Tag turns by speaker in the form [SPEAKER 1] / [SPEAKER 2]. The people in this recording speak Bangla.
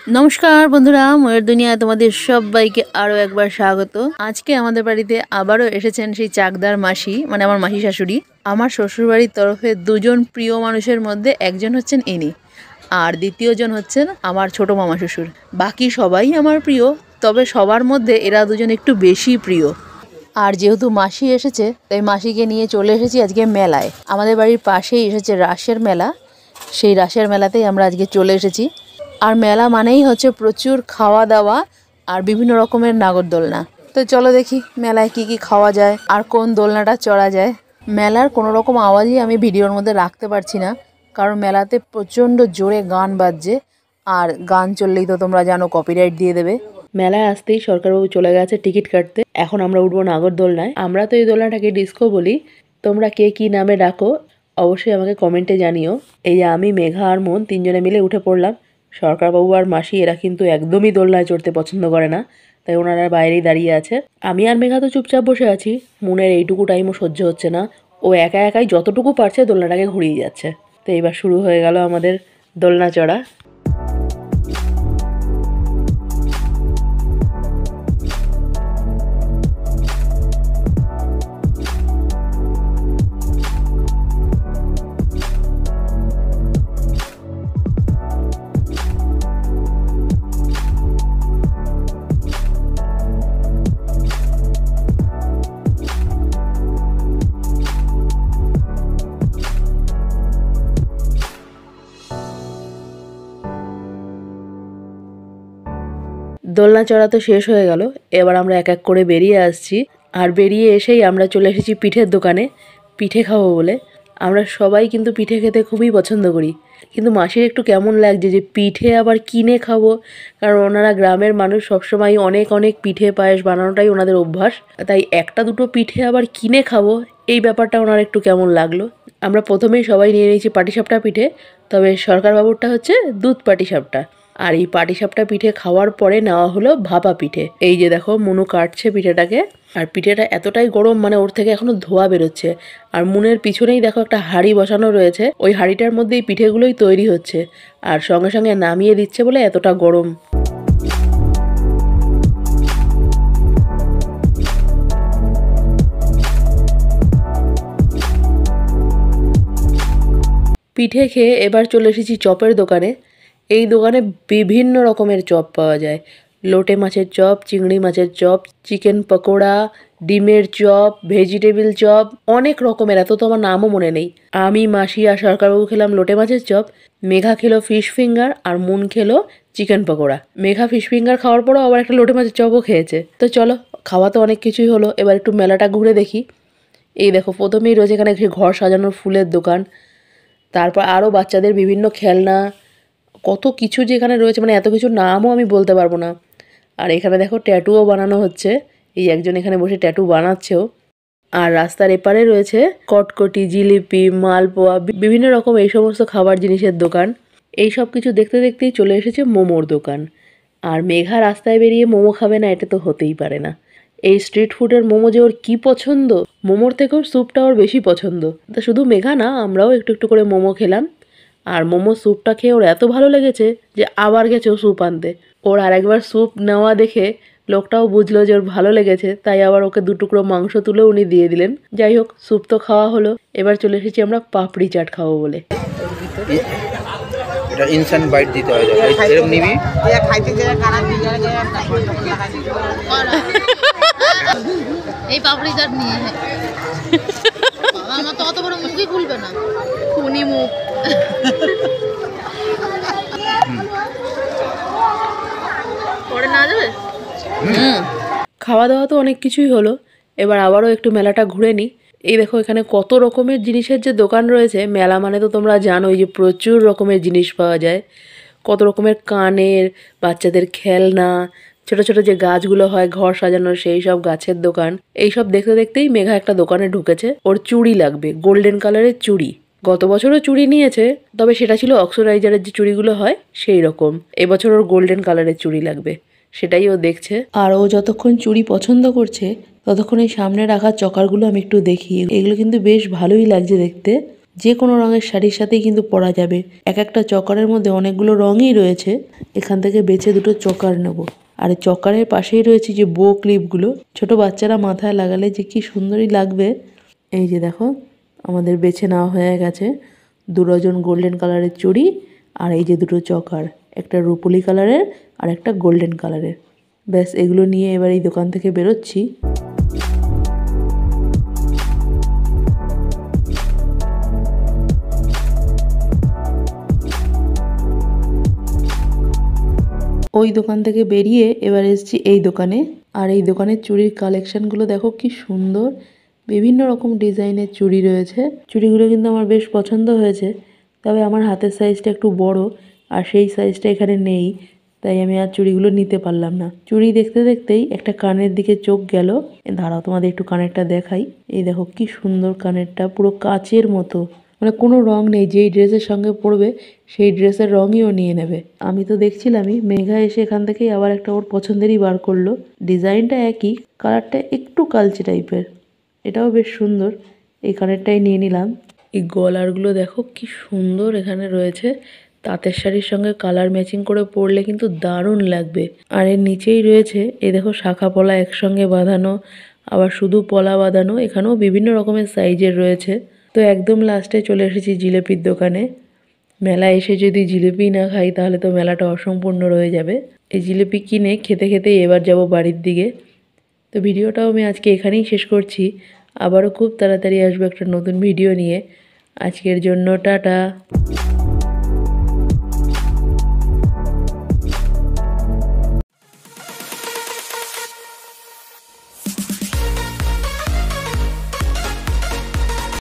[SPEAKER 1] নমস্কার বন্ধুরা, ময়ের দুনিয়া তোমাদের সবাইকে আরও একবার স্বাগত। আজকে আমাদের বাড়িতে আবারও এসেছেন সেই চাকদার মাসি, মানে আমার মাসি শাশুড়ি। আমার শ্বশুরবাড়ির তরফে দুজন প্রিয় মানুষের মধ্যে একজন হচ্ছেন ইনি, আর দ্বিতীয়জন হচ্ছেন আমার ছোট মামা শ্বশুর। বাকি সবাই আমার প্রিয়, তবে সবার মধ্যে এরা দুজন একটু বেশি প্রিয়। আর যেহেতু মাসি এসেছে, তাই মাসিকে নিয়ে চলে এসেছি আজকে মেলায়। আমাদের বাড়ির পাশেই এসেছে রাসের মেলা, সেই রাসের মেলাতেই আমরা আজকে চলে এসেছি। আর মেলা মানেই হচ্ছে প্রচুর খাওয়া দাওয়া আর বিভিন্ন রকমের নাগরদোলনা। তো চলো দেখি মেলায় কি কি খাওয়া যায় আর কোন দোলনাটা চড়া যায়। মেলার কোনো রকম আওয়াজই আমি ভিডিওর মধ্যে রাখতে পারছি না, কারণ মেলাতে প্রচণ্ড জোরে গান বাজছে, আর গান চললেই তো তোমরা জানো কপিরাইট দিয়ে দেবে। মেলায় আসতেই সরকারবাবু চলে গেছে টিকিট কাটতে। এখন আমরা উঠবো নাগরদোলনায়। আমরা তো এই দোলনাটাকে ডিস্কো বলি, তোমরা কে কি নামে ডাকো অবশ্যই আমাকে কমেন্টে জানিও। এই যে আমি, মেঘা আর মন তিনজনে মিলে উঠে পড়লাম। সরকারবাবু আর মাসি এরা কিন্তু একদমই দোলনায় চড়তে পছন্দ করে না, তাই ওনারা বাইরেই দাঁড়িয়ে আছে। আমি আর মেঘা তো চুপচাপ বসে আছি। মনের এইটুকু টাইমও সহ্য হচ্ছে না, ও একা একাই যতটুকু পারছে দোলনাটাকে ঘুরিয়ে যাচ্ছে। তো এবার শুরু হয়ে গেল আমাদের দোলনা চড়া। দোলনা চড়া তো শেষ হয়ে গেল, এবার আমরা এক এক করে বেরিয়ে আসছি। আর বেরিয়ে এসেই আমরা চলে এসেছি পিঠের দোকানে পিঠে খাবো বলে। আমরা সবাই কিন্তু পিঠে খেতে খুবই পছন্দ করি, কিন্তু মাসির একটু কেমন লাগছে যে পিঠে আবার কিনে খাবো, কারণ ওনারা গ্রামের মানুষ, সবসময় অনেক অনেক পিঠে পায়েস বানানোটাই ওনাদের অভ্যাস। তাই একটা দুটো পিঠে আবার কিনে খাবো, এই ব্যাপারটা ওনার একটু কেমন লাগলো। আমরা প্রথমেই সবাই নিয়ে নিয়েছি পাটিসাপটা পিঠে, তবে সরকারবাবুরটা হচ্ছে দুধ পাটিসাপটা। আর এই পাটিসাপটা পিঠে খাওয়ার পরে নেওয়া হলো ভাপা পিঠে। এই যে দেখো মুনু কাটছে পিঠেটাকে, আর পিঠেটা এতটাই গরম, মানে ওর থেকে এখনো ধোয়া বেরোচ্ছে। আর মুনের পিছনেই দেখো একটা হাঁড়ি বসানো রয়েছে, ওই হাঁড়িটার মধ্যে এই পিঠেগুলোই তৈরি হচ্ছে, আর সঙ্গে সঙ্গে নামিয়ে দিচ্ছে বলে এতটা গরম। পিঠে খেয়ে এবার চলে এসেছি চপের দোকানে। এই দোকানে বিভিন্ন রকমের চপ পাওয়া যায়। লোটে মাছের চপ, চিংড়ি মাছের চপ, চিকেন পকোড়া, ডিমের চপ, ভেজিটেবিল চপ, অনেক রকমের, এত তো আমার নামও মনে নেই। আমি, মাসি আর সরকারবাবু খেলাম লোটে মাছের চপ, মেঘা খেলো ফিশ ফিঙ্গার, আর মুন খেলো chicken pakora. Megha fish finger খাওয়ার পরও আবার একটা লোটে মাছের চপও খেয়েছে। তো চলো, খাওয়া তো অনেক কিছুই হলো, এবার একটু মেলাটা ঘুরে দেখি। এই দেখো প্রথমেই রয়েছে এখানে ঘর সাজানোর ফুলের দোকান, তারপর আরও বাচ্চাদের বিভিন্ন খেলনা, কত কিছু যেখানে রয়েছে, মানে এত কিছু নামও আমি বলতে পারবো না। আর এখানে দেখো ট্যাটুও বানানো হচ্ছে, এই একজন এখানে বসে ট্যাটু বানাচ্ছেও। আর রাস্তার এপারে রয়েছে কটকটি, জিলিপি, মালপোয়া, বিভিন্ন রকম এই সমস্ত খাবার জিনিসের দোকান। এই সব কিছু দেখতে দেখতেই চলে এসেছে মোমোর দোকান। আর মেঘা রাস্তায় বেরিয়ে মোমো খাবে না, এটা তো হতেই পারে না। এই স্ট্রিট ফুডের মোমো যে ওর কী পছন্দ, মোমোর থেকেও স্যুপটা ওর বেশি পছন্দ। তা শুধু মেঘা না, আমরাও একটু একটু করে মোমো খেলাম। আর মোমো স্যুপটা খেয়ে ওর এত ভালো লেগেছে যে আবার গেছে ও স্যুপ আনতে। ওর আরেকবার স্যুপ নেওয়া দেখে লোকটাও বুঝলো যে ওর ভালো লেগেছে, তাই আবার ওকে দু টুকরো মাংস তুলে উনি দিয়ে দিলেন। যাই হোক, স্যুপ তো খাওয়া হলো, এবার চলে এসেছি আমরা পাপড়ি চাট খাবো বলে।
[SPEAKER 2] এটা ইনস্ট্যান্ট বাইট দিতে হয়, এরকম নিবি
[SPEAKER 3] এই পাপড়ি চাট নিয়ে আমার তো অত বড় মুখই খুলবে না, খুনি মুখ। পরে না যাবে।
[SPEAKER 1] খাওয়া দাওয়া তো অনেক কিছুই হলো, এবার আবারও একটু মেলাটা ঘুরে নিই। এই দেখো এখানে কত রকমের জিনিসের যে দোকান রয়েছে। মেলা মানে তো তোমরা জানোই যে প্রচুর রকমের জিনিস পাওয়া যায়, কত রকমের কানের, বাচ্চাদের খেলনা, ছোট ছোট যে গাছগুলো হয় ঘর সাজানোর, সেই সব গাছের দোকান। এইসব দেখতে দেখতেই মেঘা একটা দোকানে ঢুকেছে, ওর চুড়ি লাগবে, গোল্ডেন কালারের চুড়ি। গত বছরও চুড়ি নিয়েছে, তবে সেটা ছিল অক্সোরাইজারের যে চুড়িগুলো হয় সেই রকম। এবছর ওর গোল্ডেন কালারের চুড়ি লাগবে, সেটাই ও দেখছে। আর ও যতক্ষণ চুড়ি পছন্দ করছে ততক্ষণ এই সামনে রাখা চকারগুলো আমি একটু দেখি। এগুলো কিন্তু বেশ ভালোই লাগছে দেখতে। যে কোনো রঙের শাড়ির সাথেই কিন্তু পরা যাবে। এক একটা চকারের মধ্যে অনেকগুলো রঙই রয়েছে। এখান থেকে বেছে দুটো চকার নেব। আর চকারের পাশেই রয়েছে যে বো ক্লিপগুলো, ছোট বাচ্চারা মাথায় লাগালে যে কি সুন্দরই লাগবে। এই যে দেখো আমাদের বেছে নেওয়া হয়ে গেছে 2 ডজন গোল্ডেন কালারের চুড়ি, আর এই যে দুটো চকার, একটা রুপোলি কালারের আর একটা গোল্ডেন কালারের। ব্যাস এগুলো নিয়ে এবার এই দোকান থেকে বেরোচ্ছি। ওই দোকান থেকে বেরিয়ে এবার এসেছি এই দোকানে। আর এই দোকানের চুড়ির কালেকশনগুলো দেখো কি সুন্দর, বিভিন্ন রকম ডিজাইনের চুড়ি রয়েছে। চুড়িগুলো কিন্তু আমার বেশ পছন্দ হয়েছে, তবে আমার হাতের সাইজটা একটু বড় আর সেই সাইজটা এখানে নেই, তাই আমি আর চুড়িগুলো নিতে পারলাম না। চুড়ি দেখতে দেখতেই একটা কানের দিকে চোখ গেল। দাঁড়াও তোমাদের একটু কানেরটা দেখাই। এই দেখো কি সুন্দর কানেরটা, পুরো কাচের মতো, মানে কোনো রং নেই, যেই ড্রেসের সঙ্গে পরবে সেই ড্রেসের রঙই ও নিয়ে নেবে। আমি তো দেখছিলামই, মেঘা এসে এখান থেকেই আবার একটা ওর পছন্দেরই বার করলো। ডিজাইনটা একই, কালারটা একটু কালচে টাইপের, এটাও বেশ সুন্দর। এই কানেরটাই নিয়ে নিলাম। এই গলারগুলো দেখো কি সুন্দর এখানে রয়েছে, তাঁতের শাড়ির সঙ্গে কালার ম্যাচিং করে পরলে কিন্তু দারুণ লাগবে। আর এর নিচেই রয়েছে এই দেখো শাখা পলা একসঙ্গে বাঁধানো, আবার শুধু পলা বাঁধানো, এখানেও বিভিন্ন রকমের সাইজের রয়েছে। তো একদম লাস্টে চলে এসেছি জিলেপির দোকানে। মেলায় এসে যদি জিলিপি না খাই তাহলে তো মেলাটা অসম্পূর্ণ রয়ে যাবে। এই জিলিপি কিনে খেতে খেতেই এবার যাব বাড়ির দিকে। তো ভিডিওটাও আমি আজকে এখানেই শেষ করছি। আবারও খুব তাড়াতাড়ি আসবো একটা নতুন ভিডিও নিয়ে। আজকের জন্য টাটা।